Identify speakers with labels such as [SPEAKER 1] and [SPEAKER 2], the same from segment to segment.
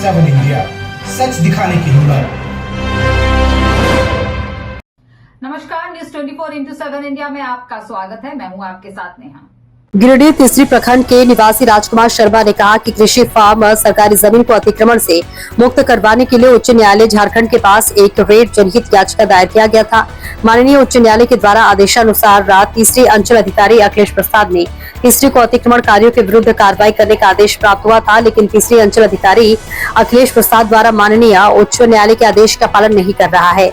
[SPEAKER 1] 7 India, सच दिखाने की हिम्मत।
[SPEAKER 2] नमस्कार, न्यूज 24x7 इंडिया में आपका स्वागत है। मैं हूं आपके साथ नेहा।
[SPEAKER 3] गिरिडीह तीसरी प्रखंड के निवासी राजकुमार शर्मा ने कहा कि कृषि फार्म सरकारी जमीन को अतिक्रमण से मुक्त करवाने के लिए उच्च न्यायालय झारखंड के पास एक रेट जनहित याचिका दायर किया गया था। माननीय उच्च न्यायालय के द्वारा आदेशानुसार रात तीसरी अंचल अधिकारी अखिलेश प्रसाद ने तीसरी को अतिक्रमणकारियों के विरुद्ध कार्रवाई करने का आदेश प्राप्त हुआ था, लेकिन तीसरी अंचल अधिकारी अखिलेश प्रसाद द्वारा माननीय उच्च न्यायालय के आदेश का पालन नहीं कर रहा है।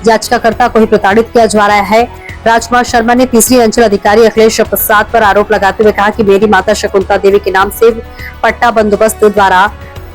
[SPEAKER 3] याचिकाकर्ता को ही प्रताड़ित किया जा रहा है। राजकुमार शर्मा ने तीसरी अंचल अधिकारी अखिलेश प्रसाद पर आरोप लगाते हुए कहा कि मेरी माता शकुंतला देवी के नाम से पट्टा बंदोबस्त द्वारा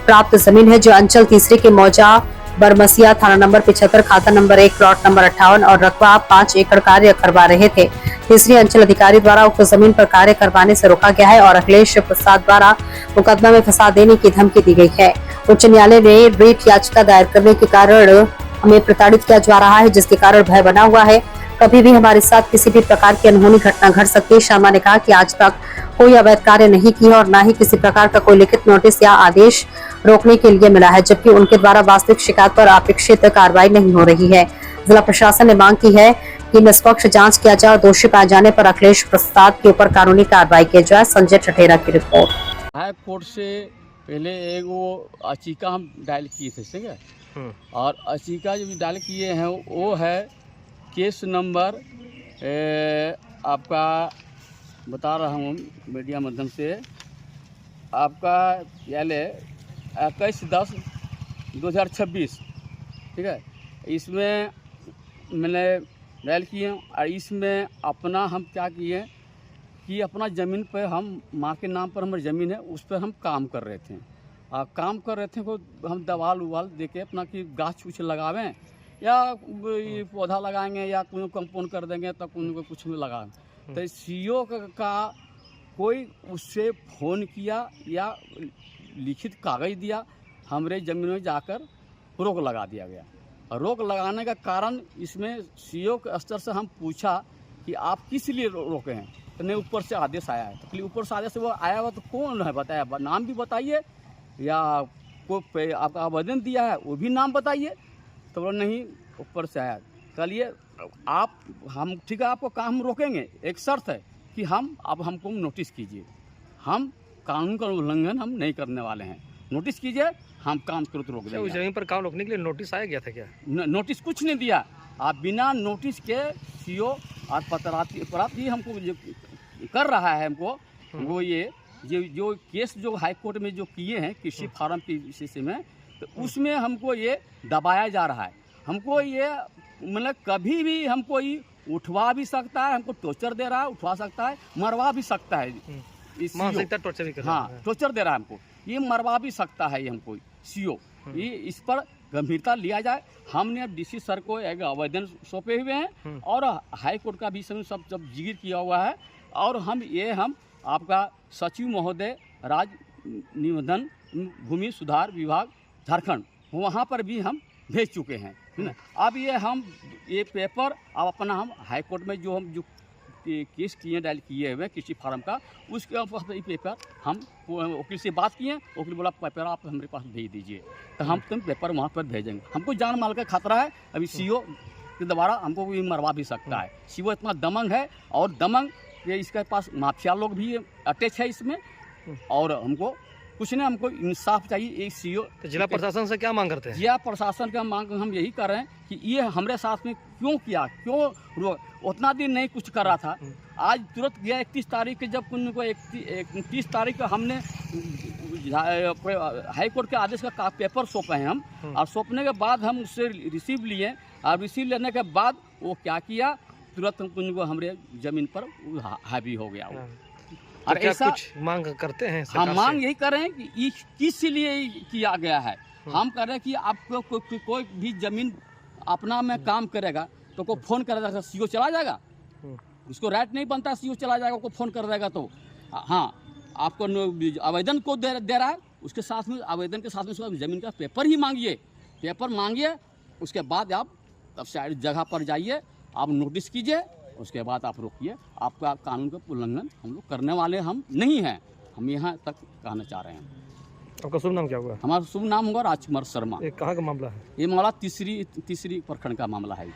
[SPEAKER 3] प्राप्त जमीन है, जो अंचल तीसरी के मौजा बरमसिया थाना नंबर 75 खाता नंबर 1 प्लॉट नंबर 58 और रकबा 5 एकड़ कार्य करवा रहे थे। तीसरी अंचल अधिकारी द्वारा उक्त जमीन पर कार्य करवाने से रोका गया है और अखिलेश प्रसाद द्वारा मुकदमा में फंसा देने की धमकी दी गई है। उच्च न्यायालय ने रिट याचिका दायर करने के कारण हमें प्रताड़ित किया जा रहा है, जिसके कारण भय बना हुआ है। कभी भी हमारे साथ किसी भी प्रकार की अनहोनी घटना घट सकती है। शर्मा ने कहा कि आज तक कोई अवैध कार्य नहीं किया और न ही किसी प्रकार का कोई लिखित नोटिस या आदेश रोकने के लिए मिला है, जबकि उनके द्वारा वास्तविक शिकायत पर अपेक्षित कार्रवाई नहीं हो रही है। जिला प्रशासन ने मांग की है कि निष्पक्ष जांच किया जाए और दोषी पाए जाने पर अखिलेश प्रसाद के ऊपर कानूनी कार्रवाई की जाए। संजय ठठेरा की रिपोर्ट।
[SPEAKER 4] हाई कोर्ट से पहले एक वो याचिका हम डायल किए थे, ठीक है, और याचिका जो डायल किए हैं वो है केस नंबर आपका बता रहा हूँ मीडिया माध्यम से, आपका याले 21/10/2026, ठीक है। इसमें मैंने डायल किए और इसमें अपना हम क्या किए कि अपना ज़मीन पर हम माँ के नाम पर हमारी ज़मीन है, उस पर हम काम कर रहे थे। काम कर रहे थे को हम दवाल उवाल दे के अपना कि गाछ उछ लगावें या पौधा लगाएंगे या कोई कंपाउंड कर देंगे तो उनको कुछ में लगाएं। तो सीओ का कोई उससे फ़ोन किया या लिखित कागज़ दिया, हमारे ज़मीन में जाकर रोक लगा दिया गया। रोक लगाने का कारण इसमें सीओ के स्तर से हम पूछा कि आप किस लिए रोके हैं, तो नहीं ऊपर से आदेश आया है। तो ऊपर से आदेश वो आया हुआ तो कौन है बताया, नाम भी बताइए, या कोई आपका आवेदन दिया है वो भी नाम बताइए। तो बोला नहीं ऊपर से आया। चलिए आप हम ठीक है आपको काम रोकेंगे, एक शर्त है कि अब हमको नोटिस कीजिए, हम कानून का उल्लंघन हम नहीं करने वाले हैं, नोटिस कीजिए, हम काम तुरंत रोक देंगे।
[SPEAKER 5] उस जमीन पर काम रोकने के लिए नोटिस आया गया था क्या?
[SPEAKER 4] नोटिस कुछ नहीं दिया। आप बिना नोटिस के सीओ और पत्रात भी हमको कर रहा है हमको वो ये जो केस जो हाई कोर्ट में जो किए हैं कृषि फार्म की विषय में, तो उसमें हमको ये दबाया जा रहा है। हमको ये मतलब कभी भी हमको ये उठवा भी सकता है, हमको टॉर्चर दे रहा है, उठवा सकता है, मरवा भी सकता है।
[SPEAKER 5] टॉर्चर भी कर रहा है।
[SPEAKER 4] हाँ, टॉर्चर दे रहा है हमको, ये मरवा भी सकता है ये हमको सीओ। ये इस पर गंभीरता लिया जाए। हमने अब डीसी सर को एक आवेदन सौंपे हुए हैं और हाई कोर्ट का भी सब जिक्र किया हुआ है। और हम आपका सचिव महोदय राज्य निबंधन भूमि सुधार विभाग झारखंड, वहाँ पर भी हम भेज चुके हैं, है ना। अब ये पेपर अब अपना हम हाई कोर्ट में जो केस किए डायल किए हुए किसी फार्म का, उसके ऊपर ये पेपर हम वकील से बात किए, वकील बोला पेपर आप हमारे पास भेज दीजिए, तो हम तुम पेपर वहाँ पर भेजेंगे। हमको जान माल का खतरा है, अभी सीओ के द्वारा हमको भी मरवा भी सकता है। सीओ इतना दमंग है और दमंग ये इसके पास माफिया लोग भी अटैच है इसमें, और हमको कुछ नहीं, हमको इंसाफ चाहिए। एक सीओ
[SPEAKER 5] तो जिला प्रशासन से क्या मांग करते हैं?
[SPEAKER 4] जिला प्रशासन का मांग हम यही कर रहे हैं कि ये हमारे साथ में क्यों किया, क्यों उतना दिन नहीं कुछ कर रहा था, आज तुरंत गया 31 तारीख के, जब उनको 31 तारीख को हमने हाई कोर्ट के आदेश का पेपर सौंपे हैं हम, और सौंपने के बाद हम उससे रिसीव लिए, और रिसीव लेने के बाद वो क्या किया, तुरंत उनको हमारे ज़मीन पर हावी हो गया।
[SPEAKER 5] और तो ऐसा कुछ मांग करते हैं?
[SPEAKER 4] हम मांग यही कर रहे हैं कि किस लिए किया गया है। हम कर रहे हैं कि आपको कोई भी ज़मीन अपना में काम करेगा तो को फ़ोन करेगा, सीओ चला जाएगा, उसको राइट नहीं बनता, सीओ चला जाएगा, को फ़ोन कर देगा। तो हाँ, आपको आवेदन को दे रहा है, उसके साथ में आवेदन के साथ में उसका ज़मीन का पेपर ही मांगिए, उसके बाद आप तब साइड जगह पर जाइए, आप नोटिस कीजिए, उसके बाद आप रोकिए। आपका कानून का उल्लंघन हम लोग करने वाले हम नहीं हैं, हम यहाँ तक कहना चाह रहे हैं।
[SPEAKER 5] आपका शुभ नाम क्या हुआ?
[SPEAKER 4] हमारा शुभ नाम होगा राजकुमार शर्मा।
[SPEAKER 5] ये कहाँ का मामला है?
[SPEAKER 4] ये मामला तीसरी प्रखंड का मामला है।